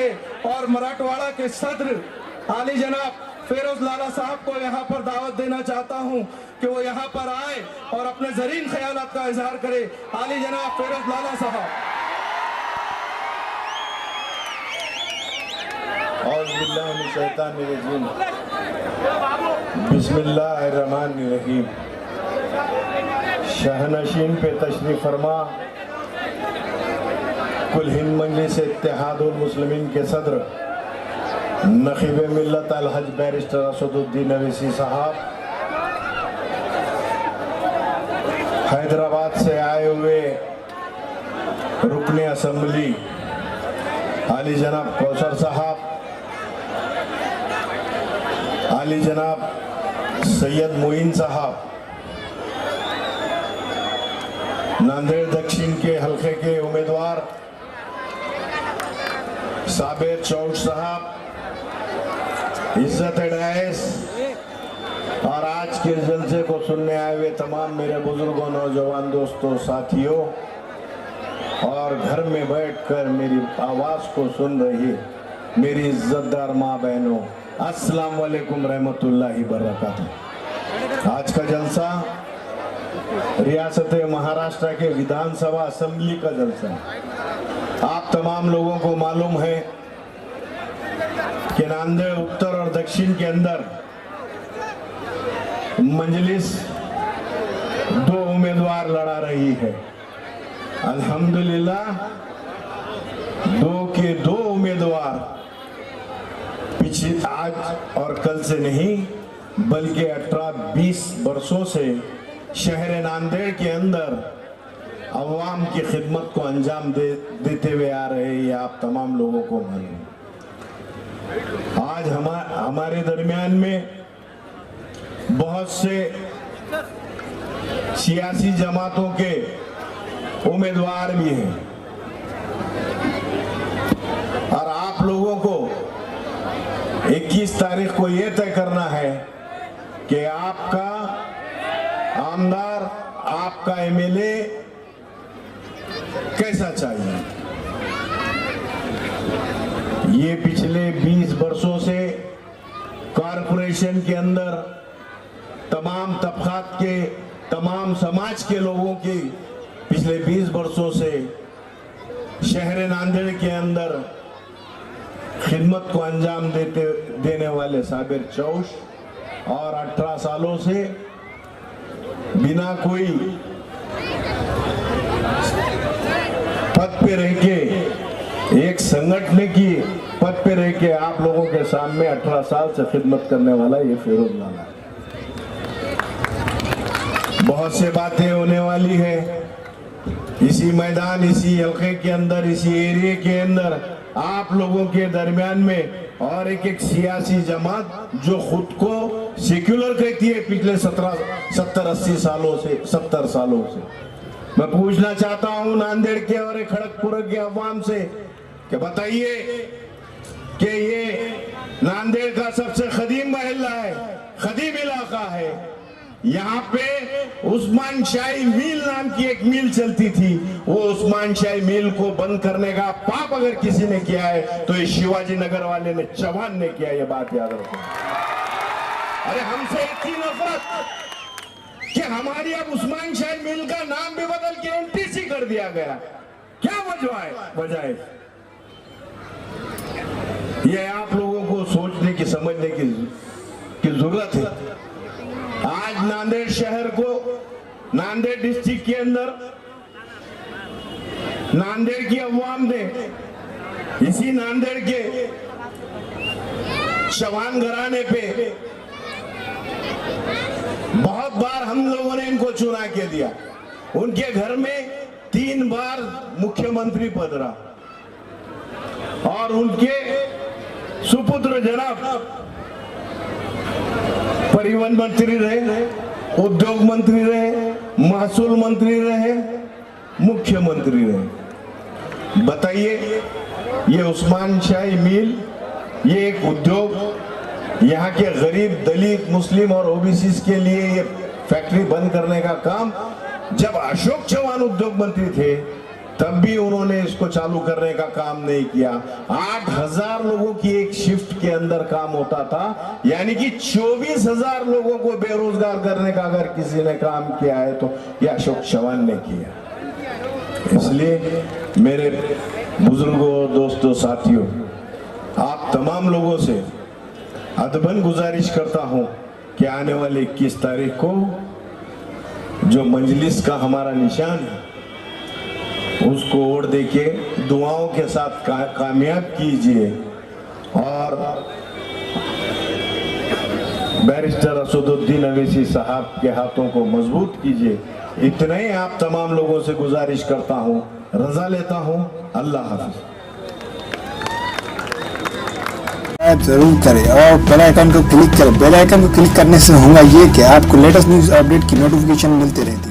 के और मराठवाड़ा के सदर आली जनाब फेरोज लाला साहब को यहाँ पर दावत देना चाहता हूँ कि वो यहाँ पर आए और अपने जरीन ख्यालात का इजहार करे। आली जनाब फेरोज लाला साहब। बिस्मिल्लाहिर्रहमानिर्रहीम। शहनशीन पे तशरीफ फरमा कुल हिंद मजलिस इत्तेहादुल मुस्लिमीन के सदर नखीब मिल्लत अल हज बैरिस्टर असदुद्दीन अवैसी साहब, हैदराबाद से आए हुए रुकने असम्बली आली जनाब कौसर साहब, आली जनाब सैयद मोइन साहब, नांदेड़ दक्षिण के हल्के के उम्मीदवार साबिर चौक साहब, इज्जत डायस और आज के जलसे को सुनने आए हुए तमाम मेरे बुजुर्गों, नौजवान दोस्तों, साथियों और घर में बैठकर मेरी आवाज को सुन रही मेरी इज्जतदार माँ बहनों, अस्सलाम वालेकुम रहमतुल्लाहि बरकातहू। आज का जलसा रियासत महाराष्ट्र के विधानसभा असेंबली का जलसा है। आप तमाम लोगों को मालूम है कि नांदेड़ उत्तर और दक्षिण के अंदर मजलिस दो उम्मीदवार लड़ा रही है। अल्हम्दुलिल्लाह दो के दो उम्मीदवार पिछले आज और कल से नहीं बल्कि 18-20 वर्षों से शहर नांदेड़ के अंदर अवाम की खिदमत को अंजाम देते हुए आ रहे हैं। ये आप तमाम लोगों को मालूम। आज हमारे दरमियान में बहुत से सियासी जमातों के उम्मीदवार भी हैं और आप लोगों को 21 तारीख को यह तय करना है कि आपका आमदार, आपका एमएलए कैसा चाहिए। ये पिछले 20 वर्षों से कॉरपोरेशन के अंदर तमाम तबकात के, तमाम समाज के लोगों की पिछले 20 वर्षों से शहर नांदेड़ के अंदर खिदमत को अंजाम देने वाले साबिर चौश और 18 सालों से बिना कोई पद पे रह के, एक संगठन की पद पे रह के आप लोगों के सामने 18 साल से खिदमत करने वाला ये फेरोज लाला। बहुत से बातें होने वाली है इसी मैदान, इसी हल्के के अंदर, इसी एरिया के अंदर आप लोगों के दरमियान में। और एक सियासी जमात जो खुद को सेक्युलर कहती है पिछले 70-80 सालों से, 70 सालों से। मैं पूछना चाहता हूं नांदेड़ के और खड़गपुर के अवाम से कि बताइए कि ये नांदेड़ का सबसे कदीम मोहल्ला है, कदीम इलाका है। यहाँ पे उस्मान शाही मिल नाम की एक मिल चलती थी। वो उस्मान शाही मिल को बंद करने का पाप अगर किसी ने किया है तो ये शिवाजी नगर वाले ने, चौहान ने किया। ये बात याद रखो। अरे हमसे इतनी नफरत कि हमारी अब उस्मान शाही मिल का नाम भी बदल के एनटीसी कर दिया गया। क्या वजह है? ये आप लोगों को सोचने की, समझने की जरूरत है। आज नांदेड़ शहर को, नांदेड़ डिस्ट्रिक्ट के अंदर नांदेड़ की अवाम ने इसी नांदेड़ के चौहान घराने पे बहुत बार हम लोगों ने इनको चुना के दिया। उनके घर में 3 बार मुख्यमंत्री पद रहा और उनके सुपुत्र जनाब परिवहन मंत्री रहे, उद्योग मंत्री रहे, महसूल मंत्री रहे, मुख्यमंत्री रहे। बताइए ये उस्मान शाही मिल, ये एक उद्योग, यहाँ के गरीब, दलित, मुस्लिम और ओबीसी के लिए ये फैक्ट्री बंद करने का काम जब अशोक चौहान उद्योग मंत्री थे तब भी उन्होंने इसको चालू करने का काम नहीं किया। 8,000 लोगों की एक शिफ्ट के अंदर काम होता था, यानी कि 24,000 लोगों को बेरोजगार करने का अगर किसी ने काम किया है तो यह अशोक चव्हाण ने किया। इसलिए मेरे बुजुर्गों, दोस्तों, साथियों, आप तमाम लोगों से अदबन गुजारिश करता हूं कि आने वाले 21 तारीख को जो मजलिस का हमारा निशान है उसको वोट देके दुआओं के साथ कामयाब कीजिए और बैरिस्टर असदुद्दीन अवैसी साहब के हाथों को मजबूत कीजिए। इतना ही आप तमाम लोगों से गुजारिश करता हूं, रजा लेता हूं। अल्लाह हाफिज। जरूर करें और बेल आइकन को क्लिक करें। बेल आइकन को क्लिक करने से होगा ये कि आपको लेटेस्ट न्यूज अपडेट की नोटिफिकेशन मिलती रहती है।